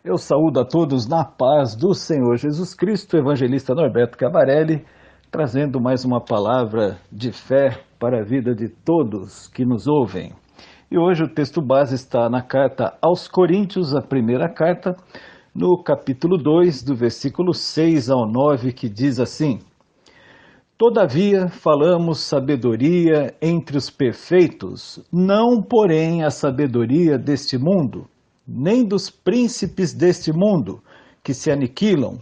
Eu saúdo a todos na paz do Senhor Jesus Cristo, evangelista Norberto Cavarelli, trazendo mais uma palavra de fé para a vida de todos que nos ouvem. E hoje o texto base está na carta aos Coríntios, a primeira carta, no capítulo 2, do versículo 6 ao 9, que diz assim: Todavia falamos sabedoria entre os perfeitos, não porém a sabedoria deste mundo, nem dos príncipes deste mundo, que se aniquilam,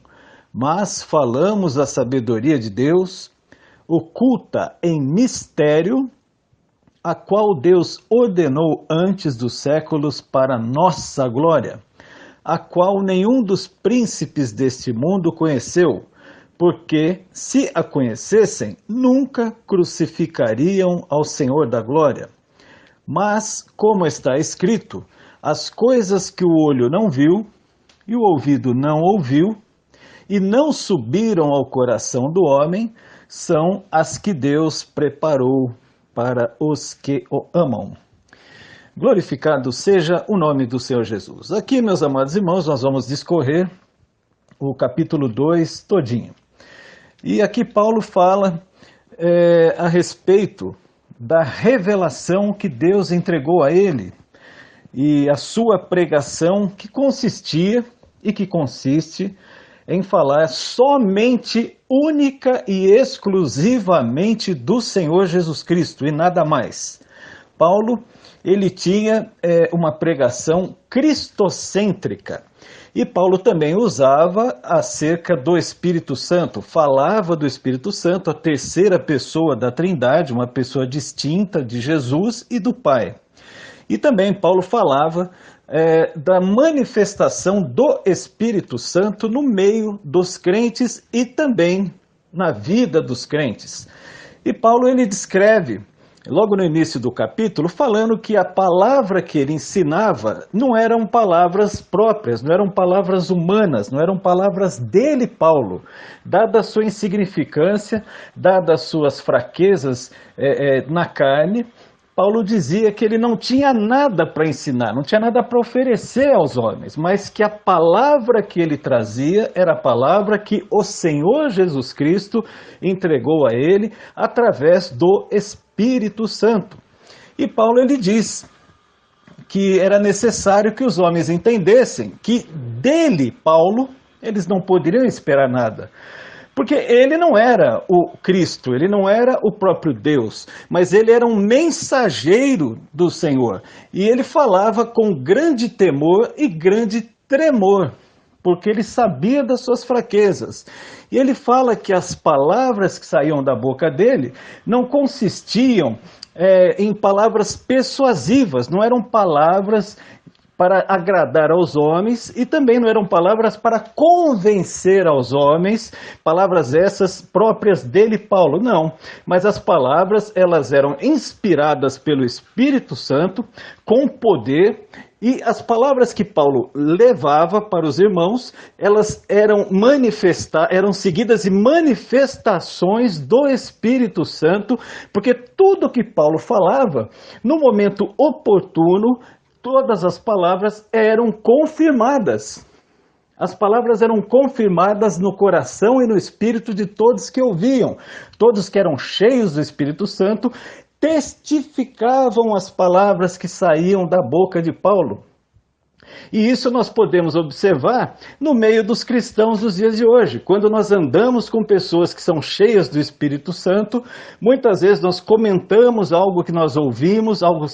mas falamos a sabedoria de Deus, oculta em mistério, a qual Deus ordenou antes dos séculos para nossa glória, a qual nenhum dos príncipes deste mundo conheceu, porque, se a conhecessem, nunca crucificariam ao Senhor da glória. Mas, como está escrito, as coisas que o olho não viu, e o ouvido não ouviu, e não subiram ao coração do homem, são as que Deus preparou para os que o amam. Glorificado seja o nome do Senhor Jesus. Aqui, meus amados irmãos, nós vamos discorrer o capítulo 2 todinho. E aqui Paulo fala a respeito da revelação que Deus entregou a ele e a sua pregação, que consistia e que consiste em falar somente, única e exclusivamente do Senhor Jesus Cristo e nada mais. Paulo, ele tinha uma pregação cristocêntrica. E Paulo também usava acerca do Espírito Santo, falava do Espírito Santo, a terceira pessoa da Trindade, uma pessoa distinta de Jesus e do Pai. E também Paulo falava da manifestação do Espírito Santo no meio dos crentes e também na vida dos crentes. E Paulo ele descreve, logo no início do capítulo, falando que a palavra que ele ensinava não eram palavras próprias, não eram palavras humanas, não eram palavras dele, Paulo. Dada a sua insignificância, dadas as suas fraquezas na carne, Paulo dizia que ele não tinha nada para ensinar, não tinha nada para oferecer aos homens, mas que a palavra que ele trazia era a palavra que o Senhor Jesus Cristo entregou a ele através do Espírito Santo. E Paulo ele diz que era necessário que os homens entendessem que dele, Paulo, eles não poderiam esperar nada. Porque ele não era o Cristo, ele não era o próprio Deus, mas ele era um mensageiro do Senhor. E ele falava com grande temor e grande tremor, porque ele sabia das suas fraquezas. E ele fala que as palavras que saíam da boca dele não consistiam em palavras persuasivas, não eram palavras para agradar aos homens e também não eram palavras para convencer aos homens, palavras essas próprias dele, Paulo, não. Mas as palavras, elas eram inspiradas pelo Espírito Santo, com poder, e as palavras que Paulo levava para os irmãos, elas eram seguidas de manifestações do Espírito Santo, porque tudo que Paulo falava, no momento oportuno, todas as palavras eram confirmadas. As palavras eram confirmadas no coração e no espírito de todos que ouviam. Todos que eram cheios do Espírito Santo testificavam as palavras que saíam da boca de Paulo. E isso nós podemos observar no meio dos cristãos dos dias de hoje. Quando nós andamos com pessoas que são cheias do Espírito Santo, muitas vezes nós comentamos algo que nós ouvimos, algo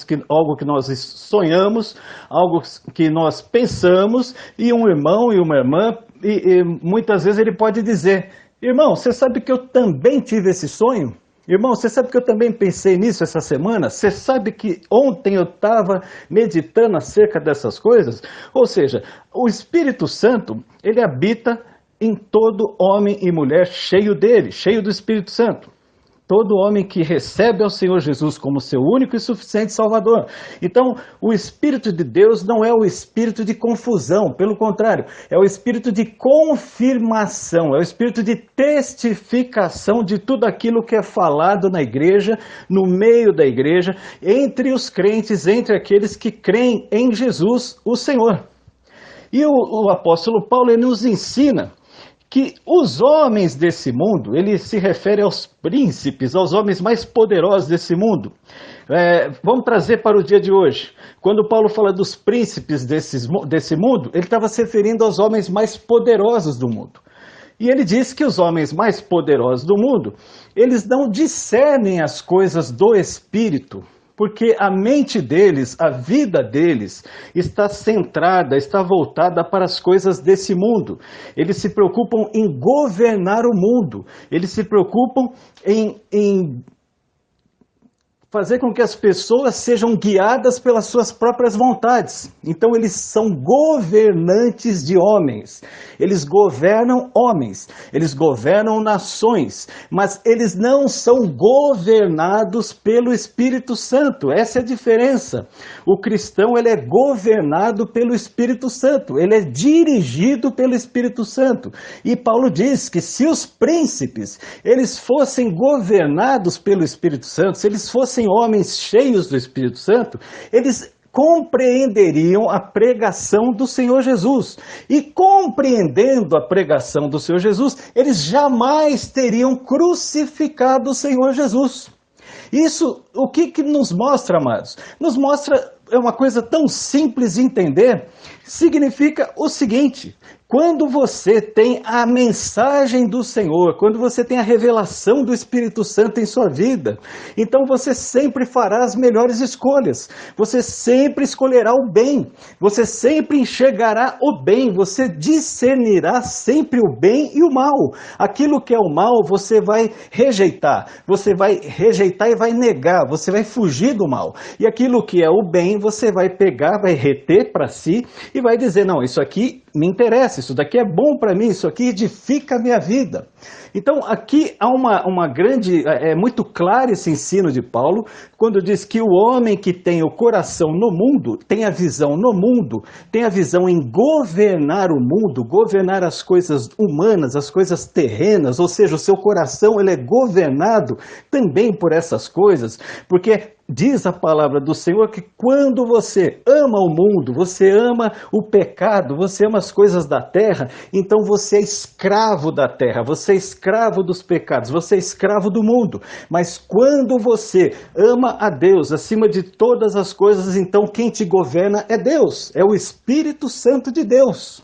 que nós sonhamos, algo que nós pensamos, e um irmão e uma irmã, e muitas vezes ele pode dizer: irmão, você sabe que eu também tive esse sonho? Irmão, você sabe que eu também pensei nisso essa semana? Você sabe que ontem eu estava meditando acerca dessas coisas? Ou seja, o Espírito Santo, ele habita em todo homem e mulher cheio dele, cheio do Espírito Santo. Todo homem que recebe ao Senhor Jesus como seu único e suficiente Salvador. Então, o Espírito de Deus não é o espírito de confusão, pelo contrário, é o espírito de confirmação, é o espírito de testificação de tudo aquilo que é falado na igreja, no meio da igreja, entre os crentes, entre aqueles que creem em Jesus, o Senhor. E o apóstolo Paulo ele nos ensina que os homens desse mundo, ele se refere aos príncipes, aos homens mais poderosos desse mundo. Vamos trazer para o dia de hoje. Quando Paulo fala dos príncipes desse mundo, ele estava se referindo aos homens mais poderosos do mundo. E ele diz que os homens mais poderosos do mundo, eles não discernem as coisas do Espírito, porque a mente deles, a vida deles, está centrada, está voltada para as coisas desse mundo. Eles se preocupam em governar o mundo, eles se preocupam em fazer com que as pessoas sejam guiadas pelas suas próprias vontades. Então eles são governantes de homens, eles governam homens, eles governam nações, mas eles não são governados pelo Espírito Santo. Essa é a diferença. O cristão ele é governado pelo Espírito Santo, ele é dirigido pelo Espírito Santo. E Paulo diz que se os príncipes eles fossem governados pelo Espírito Santo, se eles fossem homens cheios do Espírito Santo, eles compreenderiam a pregação do Senhor Jesus. E compreendendo a pregação do Senhor Jesus, eles jamais teriam crucificado o Senhor Jesus. Isso, o que nos mostra, amados? Nos mostra, é uma coisa tão simples de entender, significa o seguinte: quando você tem a mensagem do Senhor, quando você tem a revelação do Espírito Santo em sua vida, então você sempre fará as melhores escolhas, você sempre escolherá o bem, você sempre enxergará o bem, você discernirá sempre o bem e o mal. Aquilo que é o mal você vai rejeitar e vai negar, você vai fugir do mal. E aquilo que é o bem você vai pegar, vai reter para si e vai dizer, não, isso aqui me interessa, isso daqui é bom para mim, isso aqui edifica a minha vida. Então aqui há uma grande, é muito claro esse ensino de Paulo, quando diz que o homem que tem o coração no mundo, tem a visão no mundo, tem a visão em governar o mundo, governar as coisas humanas, as coisas terrenas, ou seja, o seu coração ele é governado também por essas coisas, porque diz a palavra do Senhor que quando você ama o mundo, você ama o pecado, você ama as coisas da terra, então você é escravo da terra, você é escravo dos pecados, você é escravo do mundo. Mas quando você ama a Deus acima de todas as coisas, então quem te governa é Deus, é o Espírito Santo de Deus.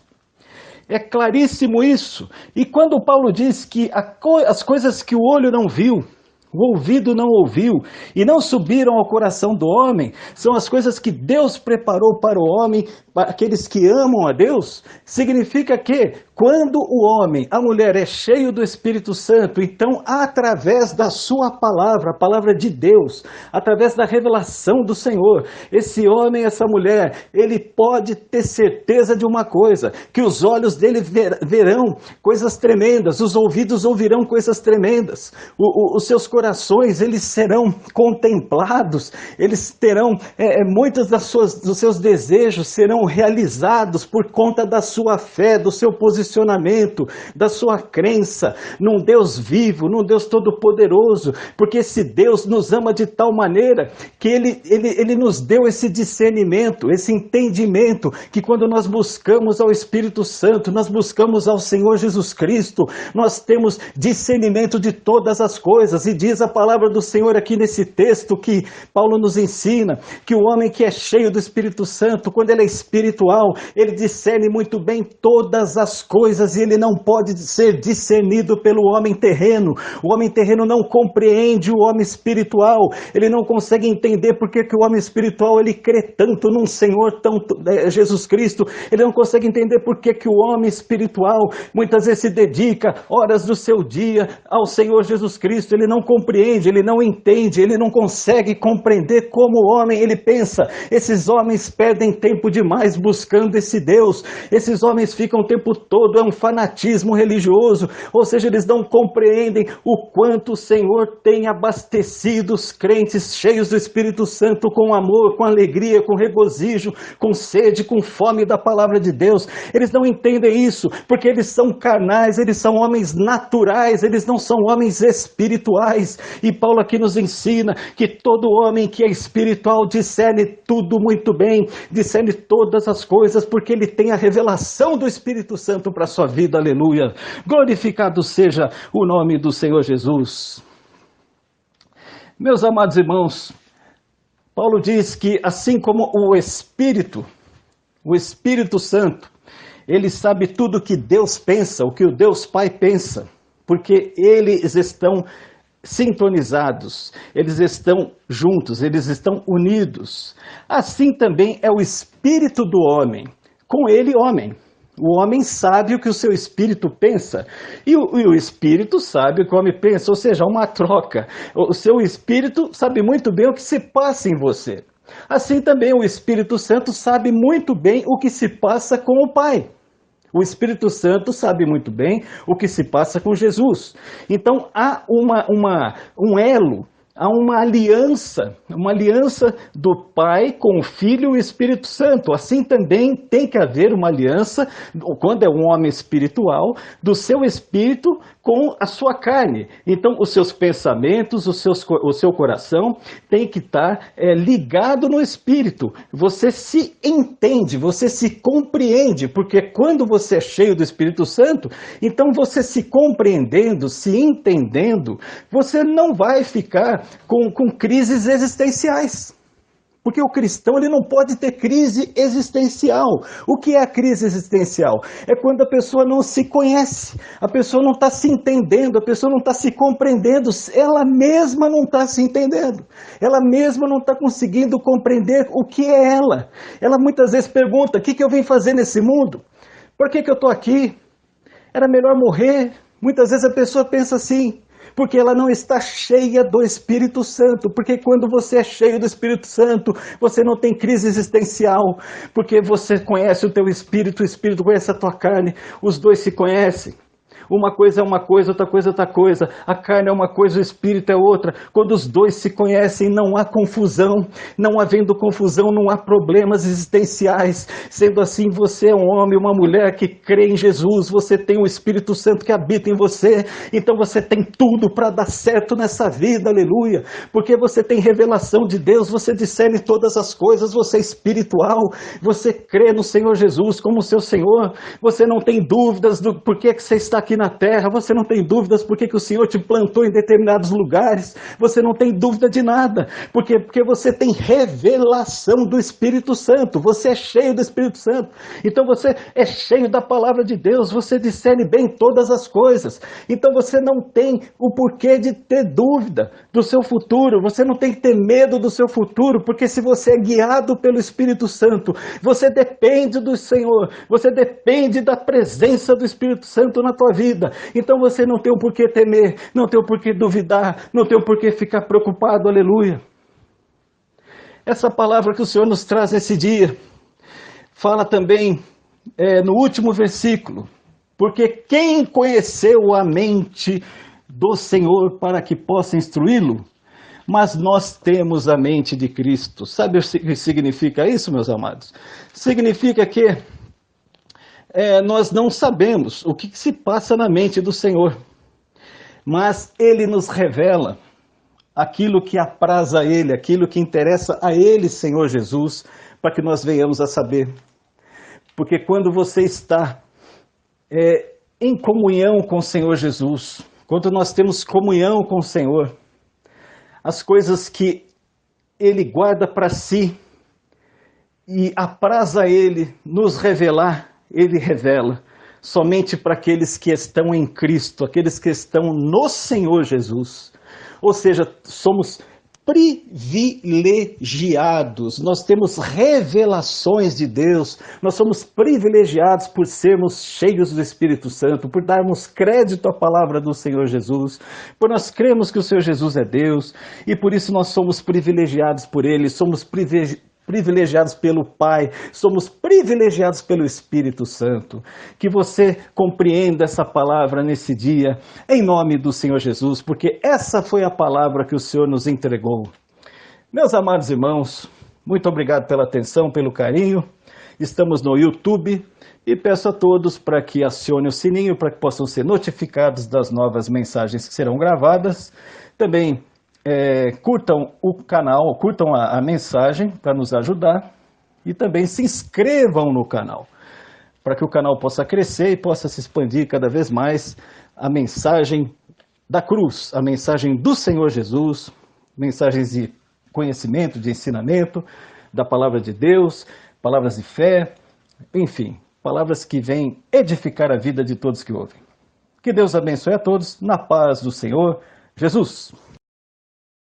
É claríssimo isso. E quando Paulo diz que as coisas que o olho não viu, o ouvido não ouviu e não subiram ao coração do homem, são as coisas que Deus preparou para o homem, para aqueles que amam a Deus, significa que quando o homem, a mulher é cheio do Espírito Santo, então através da sua palavra, a palavra de Deus, através da revelação do Senhor, esse homem, essa mulher, ele pode ter certeza de uma coisa, que os olhos dele verão coisas tremendas, os ouvidos ouvirão coisas tremendas, os seus corações eles serão contemplados, eles terão muitos dos seus desejos serão realizados por conta da sua fé, do seu posicionamento, da sua crença num Deus vivo, num Deus todo-poderoso, porque esse Deus nos ama de tal maneira que ele nos deu esse discernimento, esse entendimento, que quando nós buscamos ao Espírito Santo, nós buscamos ao Senhor Jesus Cristo, nós temos discernimento de todas as coisas. E diz a palavra do Senhor aqui nesse texto que Paulo nos ensina, que o homem que é cheio do Espírito Santo, quando ele é espiritual, ele discerne muito bem todas as coisas e ele não pode ser discernido pelo homem terreno. O homem terreno não compreende o homem espiritual, ele não consegue entender porque que o homem espiritual ele crê tanto num Senhor tão Jesus Cristo, ele não consegue entender porque que o homem espiritual muitas vezes se dedica horas do seu dia ao Senhor Jesus Cristo, ele não compreende, ele não entende, ele não consegue compreender como o homem ele pensa. Esses homens perdem tempo demais buscando esse Deus, esses homens ficam o tempo todo todo é um fanatismo religioso, ou seja, eles não compreendem o quanto o Senhor tem abastecido os crentes cheios do Espírito Santo com amor, com alegria, com regozijo, com sede, com fome da palavra de Deus. Eles não entendem isso, porque eles são carnais, eles são homens naturais, eles não são homens espirituais. E Paulo aqui nos ensina que todo homem que é espiritual discerne tudo muito bem, discerne todas as coisas, porque ele tem a revelação do Espírito Santo para a sua vida, aleluia. Glorificado seja o nome do Senhor Jesus. Meus amados irmãos, Paulo diz que assim como o Espírito Santo, ele sabe tudo o que Deus pensa, o que o Deus Pai pensa, porque eles estão sintonizados, eles estão juntos, eles estão unidos. Assim também é o espírito do homem, com ele homem. O homem sabe o que o seu espírito pensa e o espírito sabe o que o homem pensa, ou seja, uma troca. O seu espírito sabe muito bem o que se passa em você. Assim também o Espírito Santo sabe muito bem o que se passa com o Pai. O Espírito Santo sabe muito bem o que se passa com Jesus. Então há um elo, há uma aliança do Pai com o Filho e o Espírito Santo. Assim também tem que haver uma aliança, quando é um homem espiritual, do seu espírito com a sua carne. Então os seus pensamentos, o seu coração tem que estar ligado no Espírito. Você se entende, você se compreende, porque quando você é cheio do Espírito Santo, então você se compreendendo, se entendendo, você não vai ficar com crises existenciais. Porque o cristão ele não pode ter crise existencial. O que é a crise existencial? É quando a pessoa não se conhece, a pessoa não está se entendendo, a pessoa não está se compreendendo, ela mesma não está se entendendo, ela mesma não está conseguindo compreender o que é ela. Ela muitas vezes pergunta, o que eu vim fazer nesse mundo? Por que eu estou aqui? Era melhor morrer? Muitas vezes a pessoa pensa assim, porque ela não está cheia do Espírito Santo, porque quando você é cheio do Espírito Santo, você não tem crise existencial, porque você conhece o teu espírito, o espírito conhece a tua carne, os dois se conhecem. Uma coisa é uma coisa, outra coisa é outra coisa. A carne é uma coisa, o espírito é outra. Quando os dois se conhecem, não há confusão. Não havendo confusão, não há problemas existenciais. Sendo assim, você é um homem, uma mulher que crê em Jesus. Você tem o Espírito Santo que habita em você. Então você tem tudo para dar certo nessa vida, aleluia. Porque você tem revelação de Deus, você discerne todas as coisas, você é espiritual. Você crê no Senhor Jesus como seu Senhor. Você não tem dúvidas do porquê que você está aqui na terra, você não tem dúvidas porque que o Senhor te plantou em determinados lugares, você não tem dúvida de nada, porque você tem revelação do Espírito Santo, você é cheio do Espírito Santo, então você é cheio da palavra de Deus, você discerne bem todas as coisas, então você não tem o porquê de ter dúvida do seu futuro, você não tem que ter medo do seu futuro, porque se você é guiado pelo Espírito Santo, você depende do Senhor, você depende da presença do Espírito Santo na tua vida. Então você não tem o porquê temer, não tem o porquê duvidar, não tem o porquê ficar preocupado, aleluia. Essa palavra que o Senhor nos traz nesse dia, fala também no último versículo, porque quem conheceu a mente do Senhor para que possa instruí-lo? Mas nós temos a mente de Cristo. Sabe o que significa isso, meus amados? Significa que nós não sabemos o que se passa na mente do Senhor, mas Ele nos revela aquilo que apraz a Ele, aquilo que interessa a Ele, Senhor Jesus, para que nós venhamos a saber. Porque quando você está em comunhão com o Senhor Jesus, quando nós temos comunhão com o Senhor, as coisas que Ele guarda para si e apraz a Ele nos revelar, Ele revela somente para aqueles que estão em Cristo, aqueles que estão no Senhor Jesus. Ou seja, somos privilegiados, nós temos revelações de Deus, nós somos privilegiados por sermos cheios do Espírito Santo, por darmos crédito à palavra do Senhor Jesus, por nós cremos que o Senhor Jesus é Deus, e por isso nós somos privilegiados por Ele, somos privilegiados pelo Pai, somos privilegiados pelo Espírito Santo. Que você compreenda essa palavra nesse dia, em nome do Senhor Jesus, porque essa foi a palavra que o Senhor nos entregou. Meus amados irmãos, muito obrigado pela atenção, pelo carinho. Estamos no YouTube e peço a todos para que acione o sininho para que possam ser notificados das novas mensagens que serão gravadas. Também curtam o canal, curtam a mensagem para nos ajudar e também se inscrevam no canal, para que o canal possa crescer e possa se expandir cada vez mais a mensagem da cruz, a mensagem do Senhor Jesus, mensagens de conhecimento, de ensinamento, da palavra de Deus, palavras de fé, enfim, palavras que vêm edificar a vida de todos que ouvem. Que Deus abençoe a todos, na paz do Senhor Jesus.